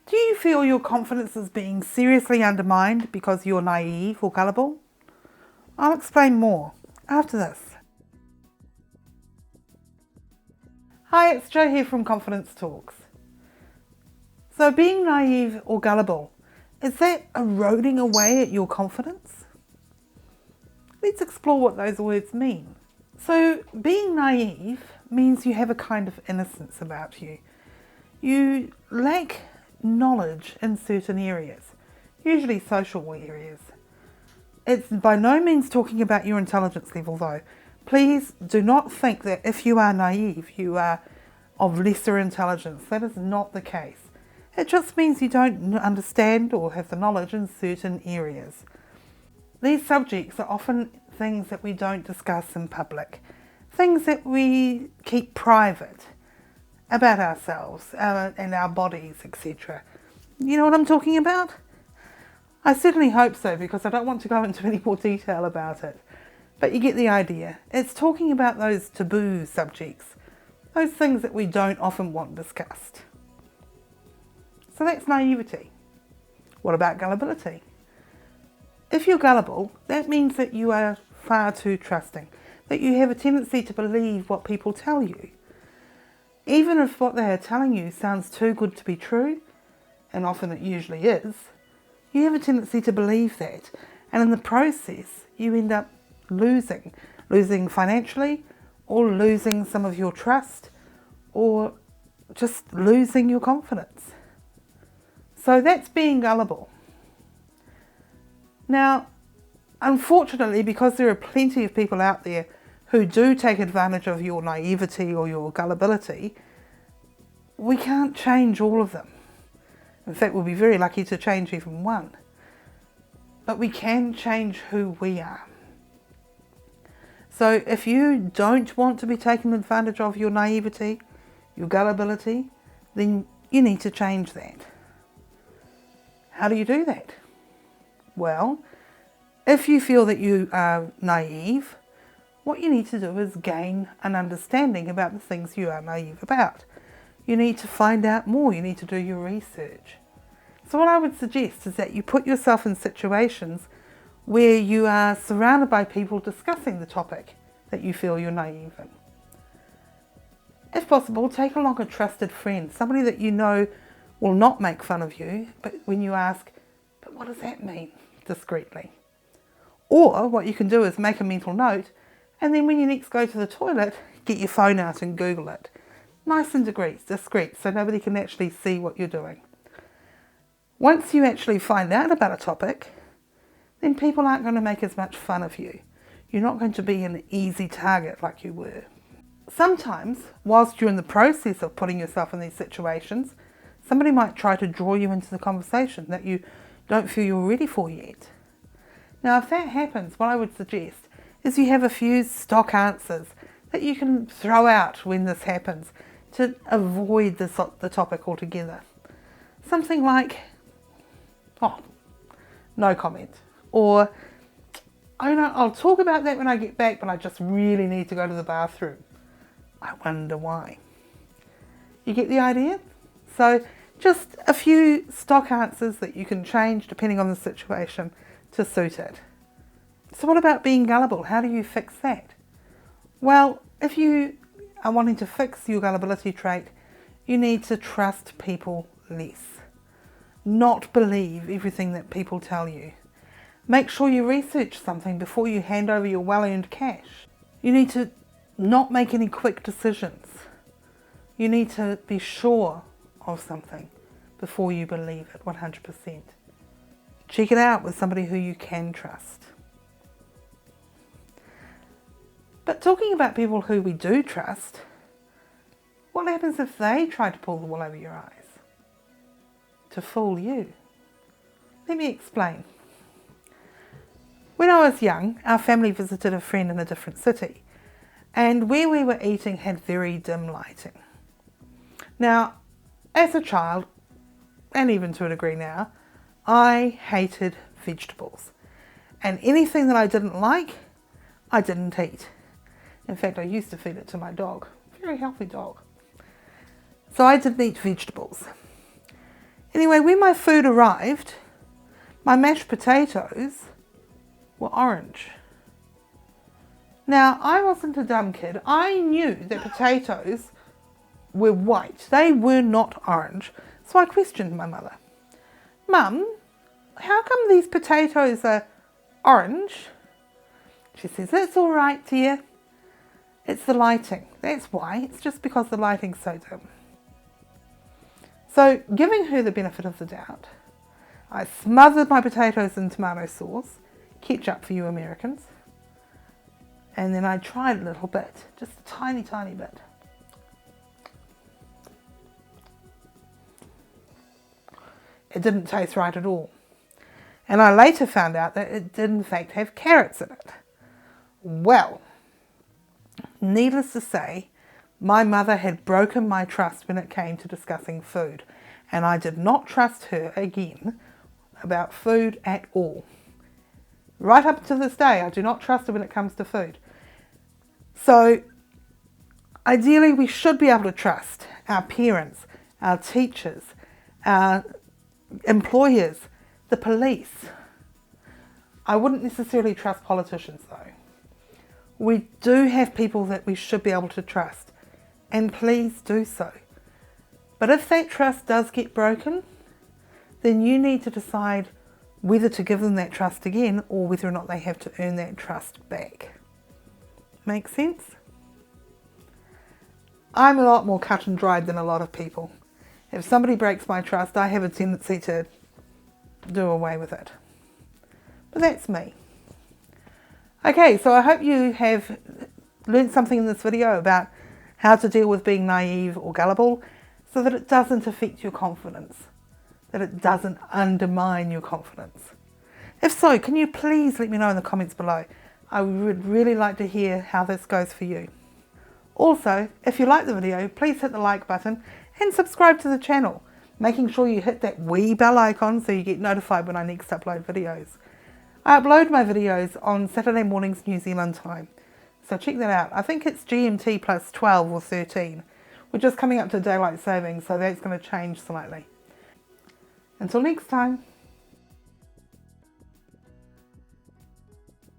Do you feel your confidence is being seriously undermined because you're naive or gullible? I'll explain more after this. Hi, it's Jo here from Confidence Talks. So being naive or gullible, is that eroding away at your confidence? Let's explore what those words mean. So being naive means you have a kind of innocence about you. You lack knowledge in certain areas, usually social areas. It's by no means talking about your intelligence level though. Please do not think that if you are naive, you are of lesser intelligence. That is not the case. It just means you don't understand or have the knowledge in certain areas. These subjects are often things that we don't discuss in public, things that we keep private about ourselves and our bodies, etc. You know what I'm talking about? I certainly hope so, because I don't want to go into any more detail about it. But you get the idea. It's talking about those taboo subjects, those things that we don't often want discussed. So that's naivety. What about gullibility? If you're gullible, that means that you are far too trusting, that you have a tendency to believe what people tell you. Even if what they are telling you sounds too good to be true, and often it usually is, you have a tendency to believe that, and in the process you end up losing financially, or losing some of your trust, or just losing your confidence. So that's being gullible. Now, unfortunately, because there are plenty of people out there who do take advantage of your naivety or your gullibility, we can't change all of them. In fact, we'll be very lucky to change even one. But we can change who we are. So if you don't want to be taken advantage of your naivety, your gullibility, then you need to change that. How do you do that? Well, if you feel that you are naive, what you need to do is gain an understanding about the things you are naive about. You need to find out more, you need to do your research. So what I would suggest is that you put yourself in situations where you are surrounded by people discussing the topic that you feel you're naive in. If possible, take along a trusted friend, somebody that you know will not make fun of you, but when you ask, but what does that mean, discreetly? Or what you can do is make a mental note, and then when you next go to the toilet, get your phone out and Google it. Nice and discreet, so nobody can actually see what you're doing. Once you actually find out about a topic, then people aren't going to make as much fun of you. You're not going to be an easy target like you were. Sometimes, whilst you're in the process of putting yourself in these situations, somebody might try to draw you into the conversation that you don't feel you're ready for yet. Now, if that happens, what I would suggest is you have a few stock answers that you can throw out when this happens to avoid the topic altogether. Something like, oh, no comment. Or, oh, no, I'll talk about that when I get back, but I just really need to go to the bathroom. I wonder why. You get the idea? So just a few stock answers that you can change depending on the situation to suit it. So what about being gullible? How do you fix that? Well, if you are wanting to fix your gullibility trait, you need to trust people less. Not believe everything that people tell you. Make sure you research something before you hand over your well-earned cash. You need to not make any quick decisions. You need to be sure of something before you believe it 100%. Check it out with somebody who you can trust. But talking about people who we do trust, what happens if they try to pull the wool over your eyes? To fool you? Let me explain. When I was young, our family visited a friend in a different city, and where we were eating had very dim lighting. Now, as a child, and even to a degree now, I hated vegetables, and anything that I didn't like, I didn't eat. In fact, I used to feed it to my dog, very healthy dog. So I didn't eat vegetables. Anyway, when my food arrived, my mashed potatoes were orange. Now, I wasn't a dumb kid. I knew that potatoes were white. They were not orange. So I questioned my mother. Mum, how come these potatoes are orange? She says, that's all right, dear. It's the lighting. That's why. It's just because the lighting's so dim. So, giving her the benefit of the doubt, I smothered my potatoes in tomato sauce, ketchup for you Americans, and then I tried a little bit, just a tiny, tiny bit. It didn't taste right at all. And I later found out that it did in fact have carrots in it. Well, needless to say, my mother had broken my trust when it came to discussing food, and I did not trust her again about food at all. Right up to this day, I do not trust her when it comes to food. So, ideally, we should be able to trust our parents, our teachers, our employers, the police. I wouldn't necessarily trust politicians though. We do have people that we should be able to trust, and please do so. But if that trust does get broken, then you need to decide whether to give them that trust again or whether or not they have to earn that trust back. Make sense? I'm a lot more cut and dried than a lot of people. If somebody breaks my trust, I have a tendency to do away with it. But that's me. Okay, so I hope you have learned something in this video about how to deal with being naive or gullible so that it doesn't affect your confidence, that it doesn't undermine your confidence. If so, can you please let me know in the comments below? I would really like to hear how this goes for you. Also, if you like the video, please hit the like button and subscribe to the channel, making sure you hit that wee bell icon so you get notified when I next upload videos. I upload my videos on Saturday mornings New Zealand time, so check that out. I think it's GMT plus 12 or 13. We're just coming up to daylight savings, so that's going to change slightly. Until next time.